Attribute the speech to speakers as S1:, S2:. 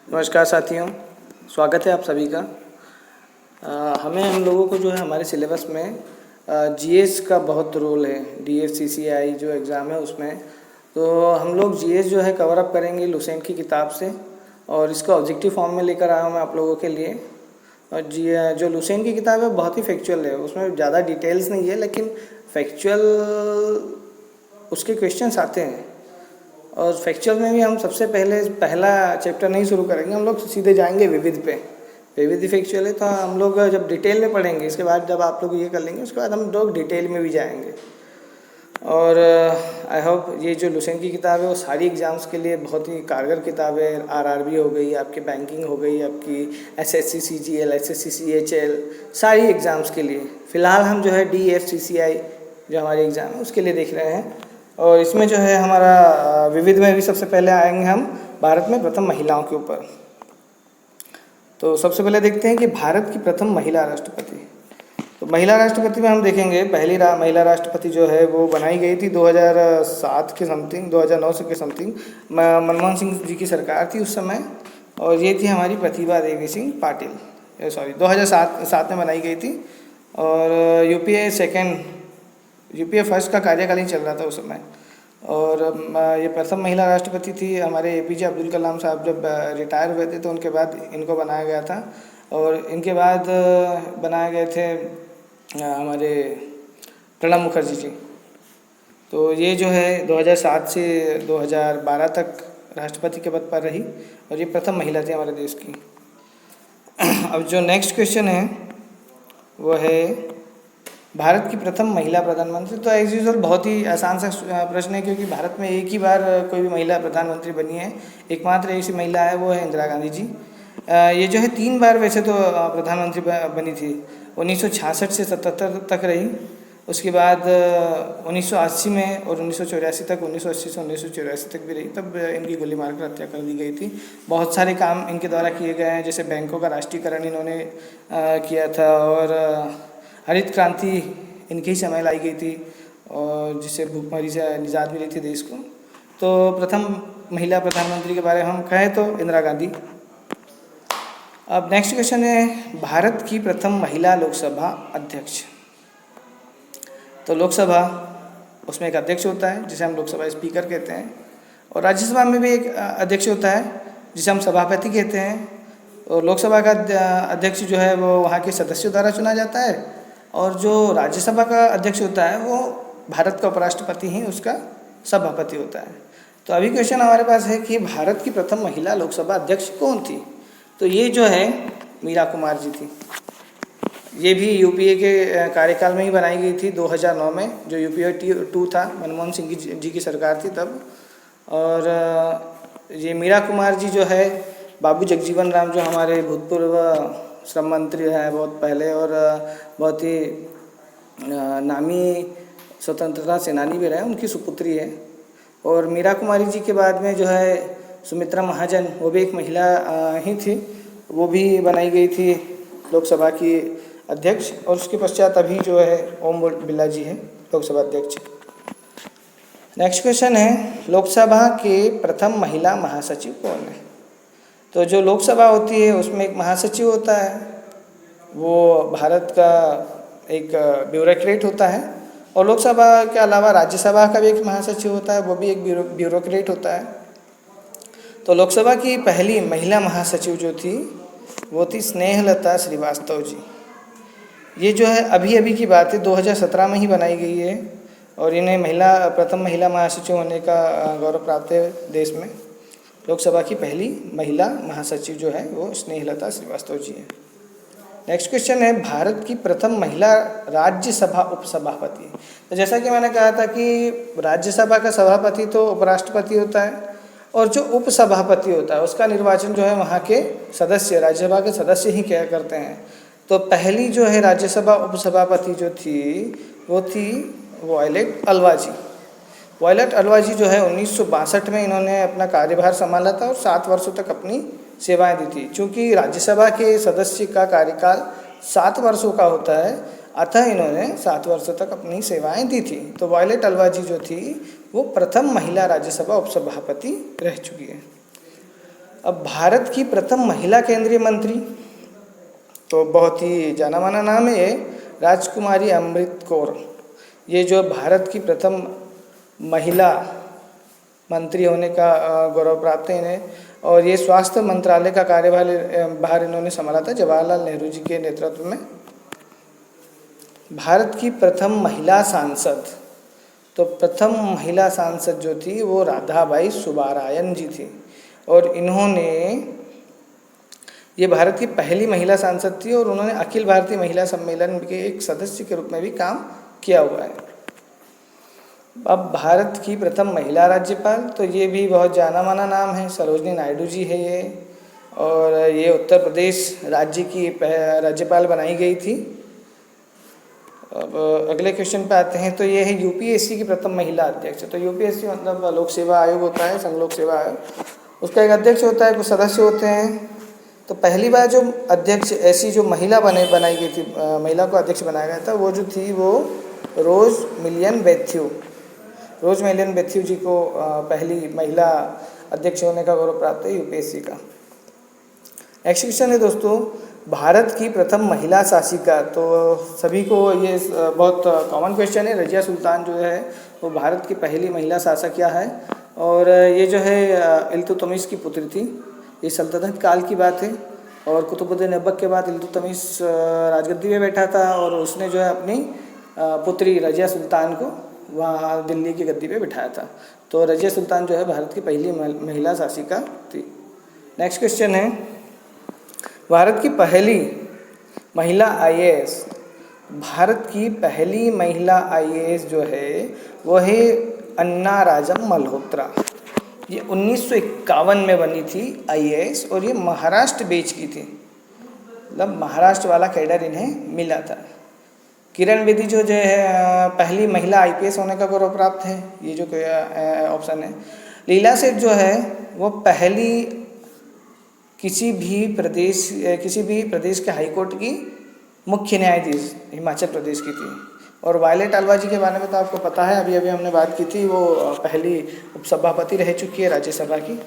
S1: नमस्कार साथियों, स्वागत है आप सभी का। हम लोगों को जो है हमारे सिलेबस में जीएस का बहुत रोल है। डीएफसीसीआई जो एग्ज़ाम है उसमें तो हम लोग जीएस जो है कवर अप करेंगे लुसेंट की किताब से, और इसका ऑब्जेक्टिव फॉर्म में लेकर आया हूँ मैं आप लोगों के लिए। और जो लुसेंट की किताब है बहुत ही फैक्चुअल है, उसमें ज़्यादा डिटेल्स नहीं है लेकिन फैक्चुअल उसके क्वेश्चंस आते हैं। और फैक्चुअल में भी हम सबसे पहले पहला चैप्टर नहीं शुरू करेंगे, हम लोग सीधे जाएंगे विविध पे। विविध फैक्चुअल है तो हम लोग जब डिटेल में पढ़ेंगे, इसके बाद जब आप लोग ये कर लेंगे उसके बाद हम लोग डिटेल में भी जाएंगे। और आई होप ये जो लुसेंट की किताब है वो सारी एग्ज़ाम्स के लिए बहुत ही कारगर किताब है। आरआरबी हो गई, आपकी बैंकिंग हो गई, आपकी एसएससी सीजीएल, एसएससी सीएचएल, सारी एग्ज़ाम्स के लिए। फ़िलहाल हम जो है डीएफसीसीआई जो हमारी एग्ज़ाम है उसके लिए देख रहे हैं। और इसमें जो है हमारा विविध में भी सबसे पहले आएंगे हम भारत में प्रथम महिलाओं के ऊपर। तो सबसे पहले देखते हैं कि भारत की प्रथम महिला राष्ट्रपति। तो महिला राष्ट्रपति में हम देखेंगे पहली महिला राष्ट्रपति जो है वो बनाई गई थी 2007 के समथिंग, 2009 से के समथिंग। मनमोहन सिंह जी की सरकार थी उस समय, और ये थी हमारी प्रतिभा देवी सिंह पाटिल। सॉरी 2007 में बनाई गई थी। और यूपीए फर्स्ट का कार्यकाल चल रहा था उस समय। और ये प्रथम महिला राष्ट्रपति थी। हमारे एपीजे अब्दुल कलाम साहब जब रिटायर हुए थे तो उनके बाद इनको बनाया गया था। और इनके बाद बनाए गए थे हमारे प्रणब मुखर्जी जी। तो ये जो है 2007 से 2012 तक राष्ट्रपति के पद पर रही, और ये प्रथम महिला थी हमारे देश की। अब जो नेक्स्ट क्वेश्चन है वो है भारत की प्रथम महिला प्रधानमंत्री। तो एज यूजुअल बहुत ही आसान सा प्रश्न है, क्योंकि भारत में एक ही बार कोई भी महिला प्रधानमंत्री बनी है, एकमात्र ऐसी महिला है वो है इंदिरा गांधी जी। ये जो है 3 बार वैसे तो प्रधानमंत्री बनी थी। 1966 से 77 तक रही, उसके बाद 1980 में, और 1984 तक, 1980 से 1984 तक भी रही। तब इनकी गोली मारकर हत्या कर दी गई थी। बहुत सारे काम इनके द्वारा किए गए हैं, जैसे बैंकों का राष्ट्रीयकरण इन्होंने किया था, और हरित क्रांति इनके ही समय लाई गई थी, और जिससे भूखमरी से निजात मिली थी देश को। तो प्रथम महिला प्रधानमंत्री के बारे में हम कहें तो इंदिरा गांधी। अब नेक्स्ट क्वेश्चन है भारत की प्रथम महिला लोकसभा अध्यक्ष। तो लोकसभा, उसमें एक अध्यक्ष होता है जिसे हम लोकसभा स्पीकर कहते हैं, और राज्यसभा में भी एक अध्यक्ष होता है जिसे हम सभापति कहते हैं। और लोकसभा का अध्यक्ष जो है वो वहाँ के सदस्यों द्वारा चुना जाता है, और जो राज्यसभा का अध्यक्ष होता है वो भारत का उपराष्ट्रपति ही उसका सभापति होता है। तो अभी क्वेश्चन हमारे पास है कि भारत की प्रथम महिला लोकसभा अध्यक्ष कौन थी। तो ये जो है मीरा कुमार जी थी। ये भी यूपीए के कार्यकाल में ही बनाई गई थी 2009 में, जो यूपीए 2 था, मनमोहन सिंह जी की सरकार थी तब। और ये मीरा कुमार जी जो है बाबू जगजीवन राम, जो हमारे भूतपूर्व श्रम मंत्री हैं बहुत पहले, और बहुत ही नामी स्वतंत्रता सेनानी भी रहे, उनकी सुपुत्री है। और मीरा कुमारी जी के बाद में जो है सुमित्रा महाजन, वो भी एक महिला ही थी, वो भी बनाई गई थी लोकसभा की अध्यक्ष। और उसके पश्चात अभी जो है ओम बिरला जी हैं लोकसभा अध्यक्ष। नेक्स्ट क्वेश्चन है लोकसभा के प्रथम महिला महासचिव कौन है। तो जो लोकसभा होती है उसमें एक महासचिव होता है, वो भारत का एक ब्यूरोक्रेट होता है। और लोकसभा के अलावा राज्यसभा का भी एक महासचिव होता है, वो भी एक ब्यूरोक्रेट होता है। तो लोकसभा की पहली महिला महासचिव जो थी वो थी स्नेहलता श्रीवास्तव जी। ये जो है अभी अभी की बात है, 2017 में ही बनाई गई है, और इन्हें प्रथम महिला महासचिव होने का गौरव प्राप्त है देश में। लोकसभा की पहली महिला महासचिव जो है वो स्नेहलता श्रीवास्तव जी है। नेक्स्ट क्वेश्चन है भारत की प्रथम महिला राज्यसभा उपसभापति। तो जैसा कि मैंने कहा था कि राज्यसभा का सभापति तो उपराष्ट्रपति होता है, और जो उपसभापति होता है उसका निर्वाचन जो है वहाँ के सदस्य, राज्यसभा के सदस्य ही क्या करते हैं। तो पहली जो है राज्यसभा उपसभापति जो थी वो थी वॉयलेट अल्वा जी। वॉयलेट अल्वा जी जो है 1962 में इन्होंने अपना कार्यभार संभाला था, और 7 वर्षों तक अपनी सेवाएं दी थी। चूँकि राज्यसभा के सदस्य का कार्यकाल 7 वर्षों का होता है, अतः इन्होंने 7 वर्षों तक अपनी सेवाएं दी थी। तो वॉयलेट अल्वा जी जो थी वो प्रथम महिला राज्यसभा उपसभापति रह चुकी है। अब भारत की प्रथम महिला केंद्रीय मंत्री, तो बहुत ही जाना माना नाम है ये, राजकुमारी अमृत कौर। ये जो भारत की प्रथम महिला मंत्री होने का गौरव प्राप्त है इन्हें, और ये स्वास्थ्य मंत्रालय का कार्यभार इन्होंने संभाला था जवाहरलाल नेहरू जी के नेतृत्व में। भारत की प्रथम महिला सांसद, तो प्रथम महिला सांसद जो थी वो राधाबाई सुब्बारायन जी थी, और इन्होंने, ये भारत की पहली महिला सांसद थी और उन्होंने अखिल भारतीय महिला सम्मेलन के एक सदस्य के रूप में भी काम किया हुआ है। अब भारत की प्रथम महिला राज्यपाल, तो ये भी बहुत जाना माना नाम है, सरोजनी नायडू जी है ये, और ये उत्तर प्रदेश राज्य की राज्यपाल बनाई गई थी। अब अगले क्वेश्चन पे आते हैं, तो ये है यूपीएससी की प्रथम महिला अध्यक्ष। तो यूपीएससी मतलब लोक सेवा आयोग होता है, संघ लोक सेवा आयोग, उसका एक अध्यक्ष होता है, कुछ सदस्य होते हैं। तो पहली बार जो अध्यक्ष ऐसी जो महिला बनाई गई थी, महिला को अध्यक्ष बनाया गया था, वो जो थी वो रोज मिलियन मैथ्यू जी को पहली महिला अध्यक्ष होने का गौरव प्राप्त है यूपीएससी का। नेक्स्ट क्वेश्चन है दोस्तों, भारत की प्रथम महिला शासिका। तो सभी को ये बहुत कॉमन क्वेश्चन है, रजिया सुल्तान जो है वो भारत की पहली महिला शासकिया है, और ये जो है इल्तुतमिश की पुत्री थी। ये सल्तनत काल की बात है, और कुतुबुद्दीन ऐबक के बाद इल्तुतमिश राजगद्दी में बैठा था, और उसने जो है अपनी पुत्री रजिया सुल्तान को वहाँ दिल्ली की गद्दी पे बिठाया था। तो रजिया सुल्तान जो है भारत की पहली महिला शासिका थी। नेक्स्ट क्वेश्चन है, भारत की पहली महिला आईएएस। भारत की पहली महिला आईएएस जो है वो है अन्ना राजम मल्होत्रा। ये 1951 में बनी थी आईएएस, और ये महाराष्ट्र बेच की थी, मतलब महाराष्ट्र वाला कैडर इन्हें मिला था। किरण बेदी जो है पहली महिला आईपीएस होने का गौरव प्राप्त है, ये जो ऑप्शन है। लीला सेठ जो है वो पहली किसी भी प्रदेश के हाईकोर्ट की मुख्य न्यायाधीश हिमाचल प्रदेश की थी। और वायलेट अल्वा जी के बारे में तो आपको पता है, अभी हमने बात की थी, वो पहली उपसभापति रह चुकी है राज्यसभा की।